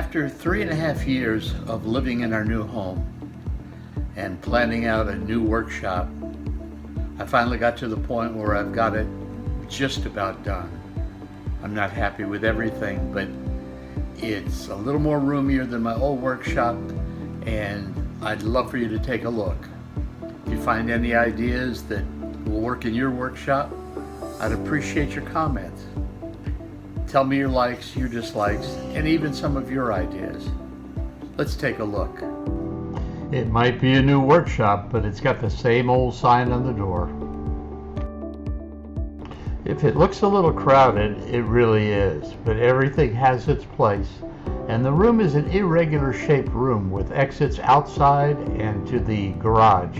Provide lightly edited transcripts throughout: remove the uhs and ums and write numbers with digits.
After 3.5 years of living in our new home and planning out a new workshop, I finally got to the point where I've got it just about done. I'm not happy with everything, but it's a little more roomier than my old workshop, and I'd love for you to take a look. If you find any ideas that will work in your workshop, I'd appreciate your comments. Tell me your likes, your dislikes, and even some of your ideas. Let's take a look. It might be a new workshop, but it's got the same old sign on the door. If it looks a little crowded, it really is, but everything has its place. And the room is an irregular shaped room with exits outside and to the garage.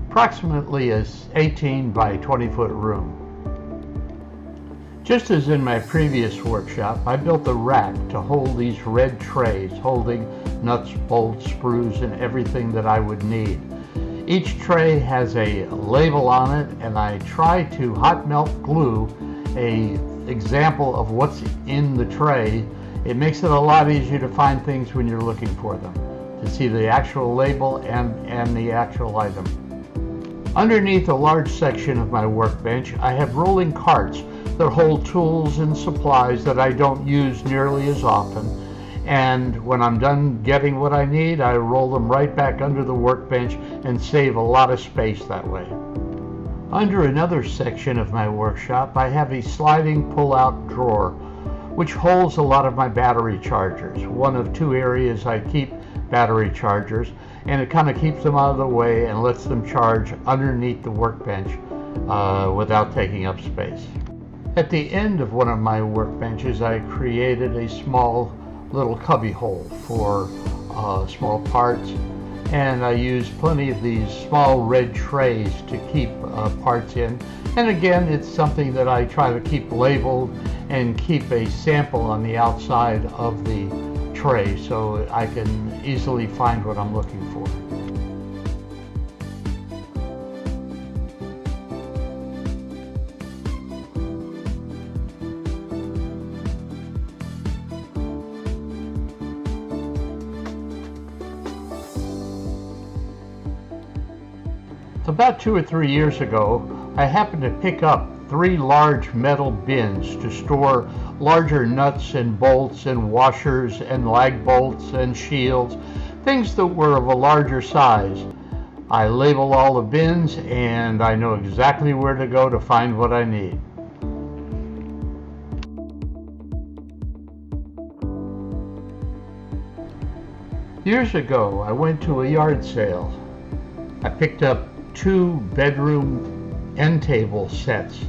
Approximately a 18 by 20 foot room. Just as in my previous workshop, I built a rack to hold these red trays holding nuts, bolts, screws, and everything that I would need. Each tray has a label on it, and I try to hot melt glue an example of what's in the tray. It makes it a lot easier to find things when you're looking for them, to see the actual label and the actual item. Underneath a large section of my workbench, I have rolling carts that hold tools and supplies that I don't use nearly as often. And when I'm done getting what I need, I roll them right back under the workbench and save a lot of space that way. Under another section of my workshop, I have a sliding pull-out drawer, which holds a lot of my battery chargers. One of two areas I keep battery chargers, and it kind of keeps them out of the way and lets them charge underneath the workbench without taking up space. At the end of one of my workbenches, I created a small little cubby hole for small parts, and I used plenty of these small red trays to keep parts in. And again, it's something that I try to keep labeled and keep a sample on the outside of the tray so I can easily find what I'm looking for. About 2 or 3 years ago, I happened to pick up 3 large metal bins to store larger nuts and bolts and washers and lag bolts and shields, things that were of a larger size. I label all the bins, and I know exactly where to go to find what I need. Years ago, I went to a yard sale. I picked up 2 bedroom end table sets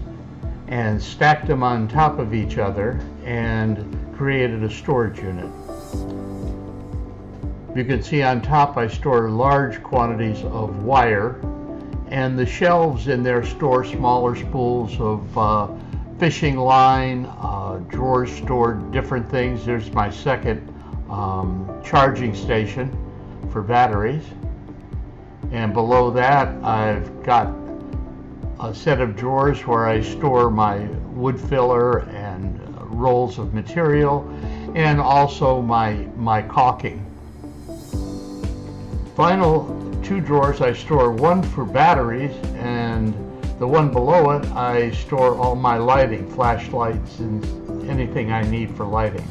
and stacked them on top of each other and created a storage unit. You can see on top I store large quantities of wire, and the shelves in there store smaller spools of fishing line, drawers stored different things. There's my second charging station for batteries. And below that, I've got a set of drawers where I store my wood filler and rolls of material, and also my caulking. Final 2 drawers, I store one for batteries, and the one below it, I store all my lighting, flashlights, and anything I need for lighting.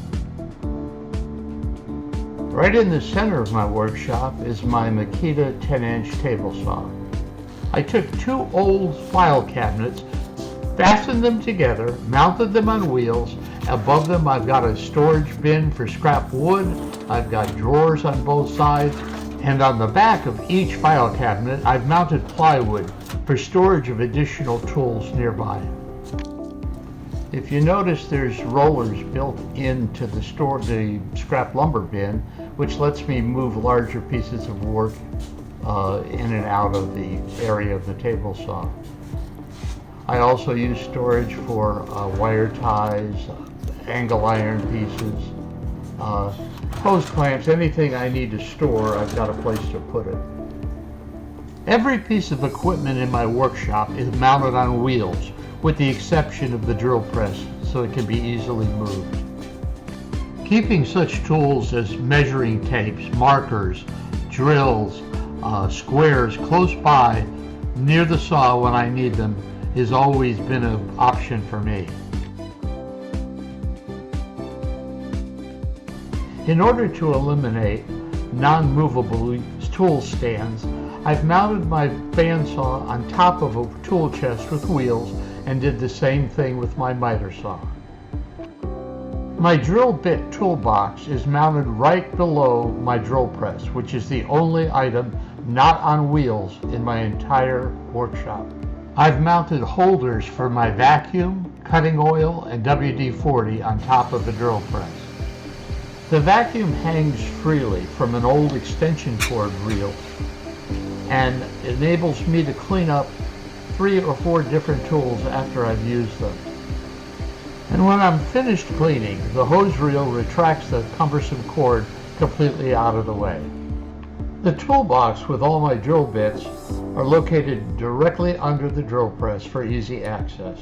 Right in the center of my workshop is my Makita 10-inch table saw. I took 2 old file cabinets, fastened them together, mounted them on wheels. Above them I've got a storage bin for scrap wood. I've got drawers on both sides, and on the back of each file cabinet I've mounted plywood for storage of additional tools nearby. If you notice, there's rollers built into the scrap lumber bin, which lets me move larger pieces of work in and out of the area of the table saw. I also use storage for wire ties, angle iron pieces, hose clamps, anything I need to store, I've got a place to put it. Every piece of equipment in my workshop is mounted on wheels, with the exception of the drill press, so it can be easily moved. Keeping such tools as measuring tapes, markers, drills, squares close by near the saw when I need them has always been an option for me. In order to eliminate non-movable tool stands, I've mounted my bandsaw on top of a tool chest with wheels and did the same thing with my miter saw. My drill bit toolbox is mounted right below my drill press, which is the only item not on wheels in my entire workshop. I've mounted holders for my vacuum, cutting oil, and WD-40 on top of the drill press. The vacuum hangs freely from an old extension cord reel and enables me to clean up 3 or 4 different tools after I've used them. And when I'm finished cleaning, the hose reel retracts the cumbersome cord completely out of the way. The toolbox with all my drill bits are located directly under the drill press for easy access.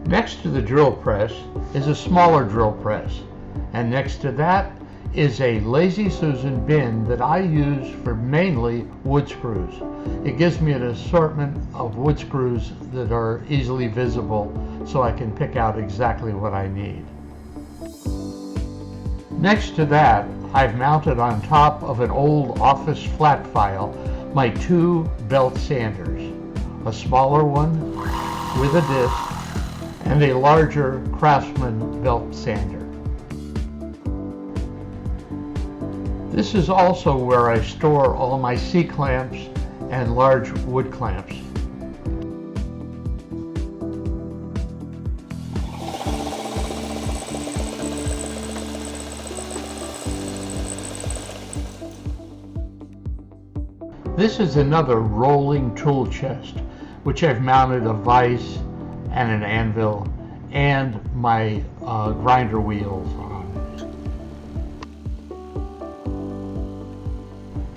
Next to the drill press is a smaller drill press, and next to that is a Lazy Susan bin that I use for mainly wood screws. It gives me an assortment of wood screws that are easily visible so I can pick out exactly what I need. Next to that, I've mounted on top of an old office flat file my 2 belt sanders, a smaller one with a disc and a larger Craftsman belt sander. This is also where I store all my C-clamps and large wood clamps. This is another rolling tool chest, which I've mounted a vise and an anvil and my grinder wheels on.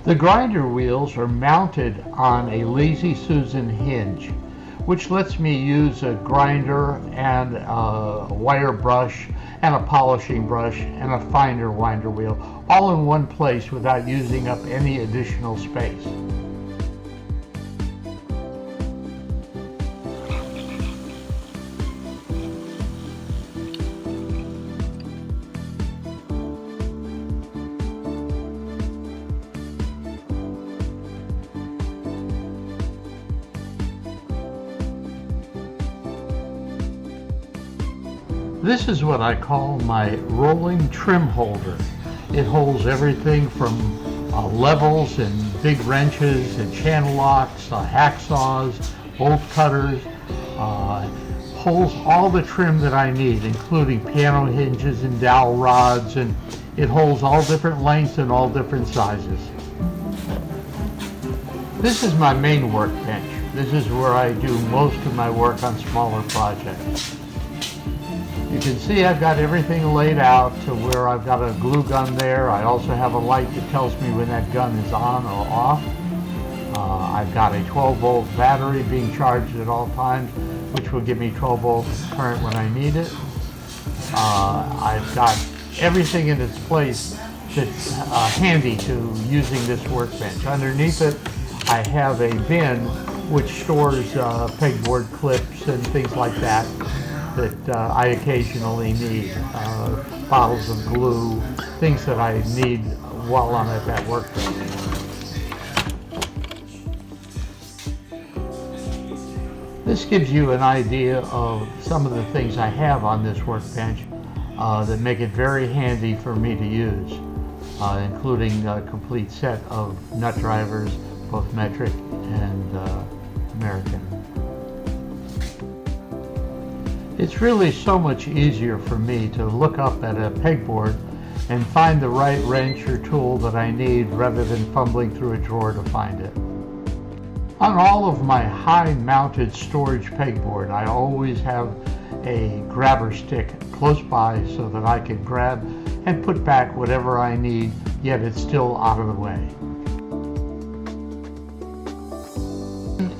The grinder wheels are mounted on a Lazy Susan hinge, which lets me use a grinder and a wire brush and a polishing brush and a finer winder wheel all in one place without using up any additional space. This is what I call my rolling trim holder. It holds everything from levels and big wrenches and channel locks, hacksaws, bolt cutters, holds all the trim that I need, including piano hinges and dowel rods, and it holds all different lengths and all different sizes. This is my main workbench. This is where I do most of my work on smaller projects. You can see I've got everything laid out to where I've got a glue gun there. I also have a light that tells me when that gun is on or off. I've got a 12-volt battery being charged at all times, which will give me 12 volts current when I need it. I've got everything in its place that's handy to using this workbench. Underneath it, I have a bin which stores pegboard clips and things like that I occasionally need, bottles of glue, things that I need while I'm at that workbench. This gives you an idea of some of the things I have on this workbench that make it very handy for me to use, including a complete set of nut drivers, both metric and American. It's really so much easier for me to look up at a pegboard and find the right wrench or tool that I need rather than fumbling through a drawer to find it. On all of my high-mounted storage pegboard, I always have a grabber stick close by so that I can grab and put back whatever I need, yet it's still out of the way.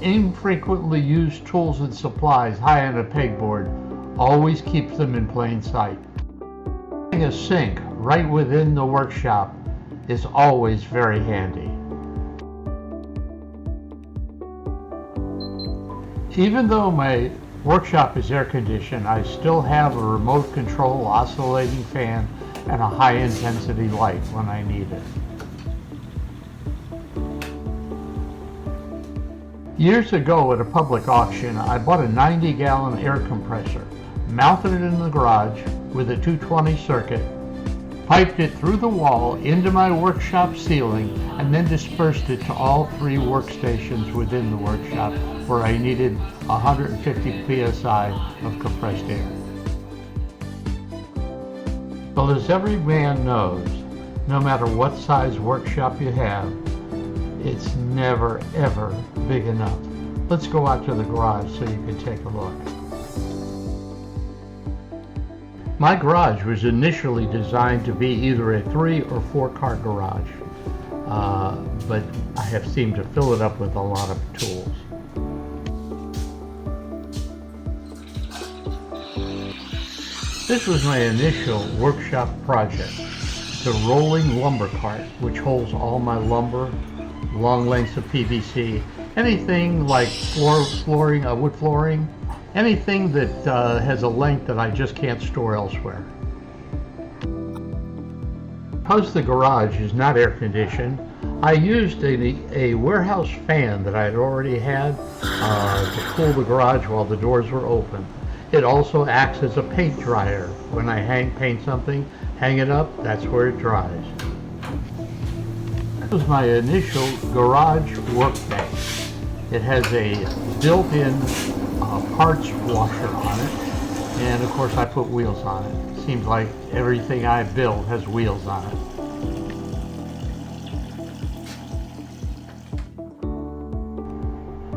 Infrequently used tools and supplies high on a pegboard always keeps them in plain sight. Having a sink right within the workshop is always very handy. Even though my workshop is air conditioned, I still have a remote control oscillating fan and a high intensity light when I need it. Years ago at a public auction, I bought a 90-gallon air compressor, mounted it in the garage with a 220 circuit, piped it through the wall into my workshop ceiling, and then dispersed it to all 3 workstations within the workshop where I needed 150 psi of compressed air. Well, as every man knows, no matter what size workshop you have, it's never ever big enough. Let's go out to the garage so you can take a look. My garage was initially designed to be either a 3 or 4 car garage, but I have seemed to fill it up with a lot of tools. This was my initial workshop project, the rolling lumber cart, which holds all my lumber, long lengths of PVC, anything like wood flooring, anything that has a length that I just can't store elsewhere. Because the garage is not air conditioned, I used a warehouse fan that I had already had to cool the garage while the doors were open. It also acts as a paint dryer. When I paint something, hang it up, that's where it dries. This was my initial garage workbench. It has a built-in parts washer on it, and of course I put wheels on it. Seems like everything I build has wheels on it.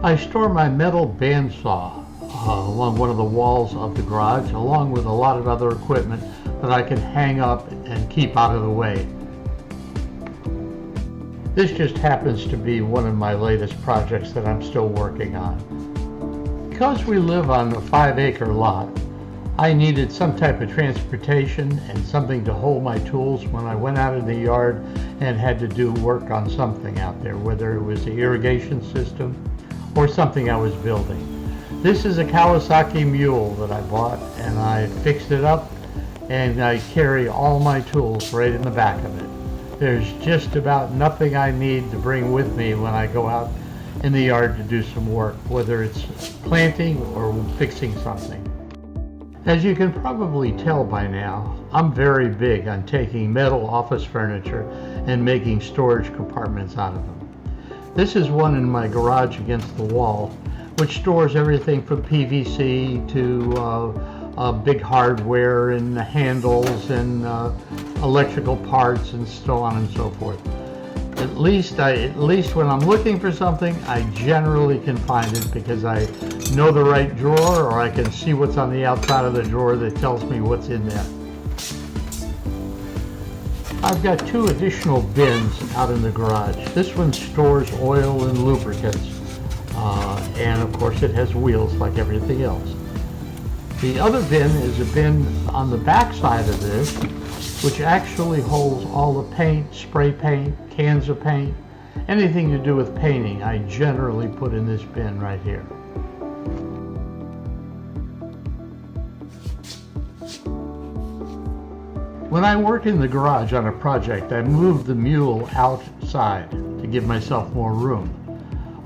I store my metal bandsaw along one of the walls of the garage, along with a lot of other equipment that I can hang up and keep out of the way. This just happens to be one of my latest projects that I'm still working on. Because we live on a 5-acre lot, I needed some type of transportation and something to hold my tools when I went out in the yard and had to do work on something out there, whether it was the irrigation system or something I was building. This is a Kawasaki mule that I bought, and I fixed it up, and I carry all my tools right in the back of it. There's just about nothing I need to bring with me when I go out in the yard to do some work, whether it's planting or fixing something. As you can probably tell by now, I'm very big on taking metal office furniture and making storage compartments out of them. This is one in my garage against the wall, which stores everything from PVC to big hardware and handles and electrical parts and so on and so forth. At least when I'm looking for something, I generally can find it because I know the right drawer, or I can see what's on the outside of the drawer that tells me what's in there. I've got 2 additional bins out in the garage. This one stores oil and lubricants, and of course it has wheels like everything else. The other bin is a bin on the back side of this, which actually holds all the paint, spray paint, cans of paint, anything to do with painting. I generally put in this bin right here. When I work in the garage on a project, I move the mule outside to give myself more room.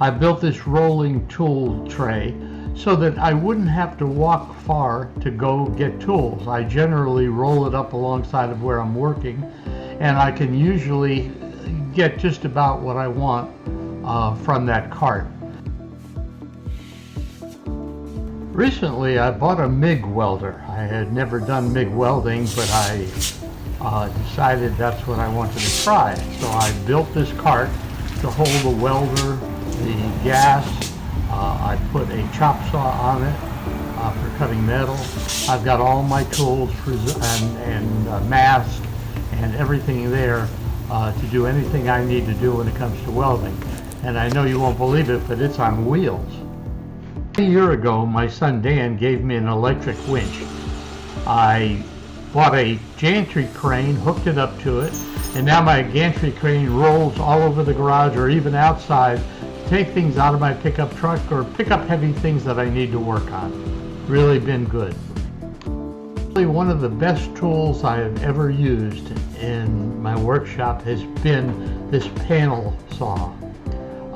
I built this rolling tool tray so that I wouldn't have to walk far to go get tools. I generally roll it up alongside of where I'm working, and I can usually get just about what I want from that cart. Recently I bought a MIG welder. I had never done MIG welding, but I decided that's what I wanted to try. So I built this cart to hold the welder, the gas. I put a chop saw on it for cutting metal. I've got all my tools and mask and everything there to do anything I need to do when it comes to welding. and I know you won't believe it, but it's on wheels. A year ago, my son Dan gave me an electric winch. I bought a gantry crane, hooked it up to it, and now my gantry crane rolls all over the garage or even outside to take things out of my pickup truck or pick up heavy things that I need to work on. Really been good. Really, one of the best tools I have ever used in my workshop has been this panel saw.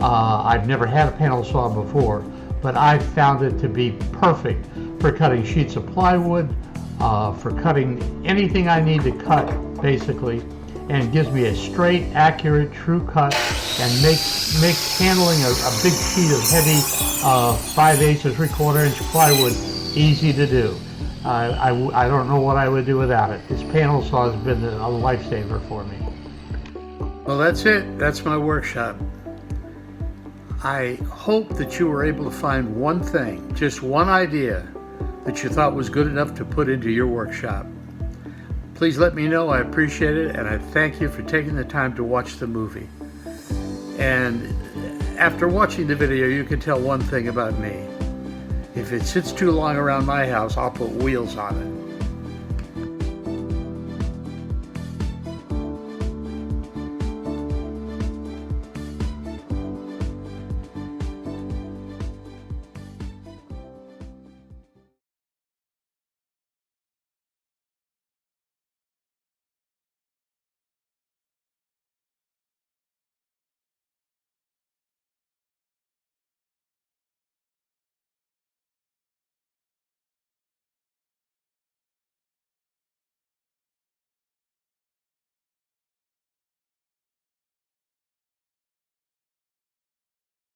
I've never had a panel saw before, but I found it to be perfect for cutting sheets of plywood, for cutting anything I need to cut, basically, and gives me a straight, accurate, true cut, and makes handling a big sheet of heavy 5/8 or 3/4 inch plywood easy to do. I don't know what I would do without it. This panel saw has been a lifesaver for me. Well, that's it. That's my workshop. I hope that you were able to find one thing, just one idea, that you thought was good enough to put into your workshop. Please let me know. I appreciate it, and I thank you for taking the time to watch the movie. And after watching the video, you can tell one thing about me. If it sits too long around my house, I'll put wheels on it.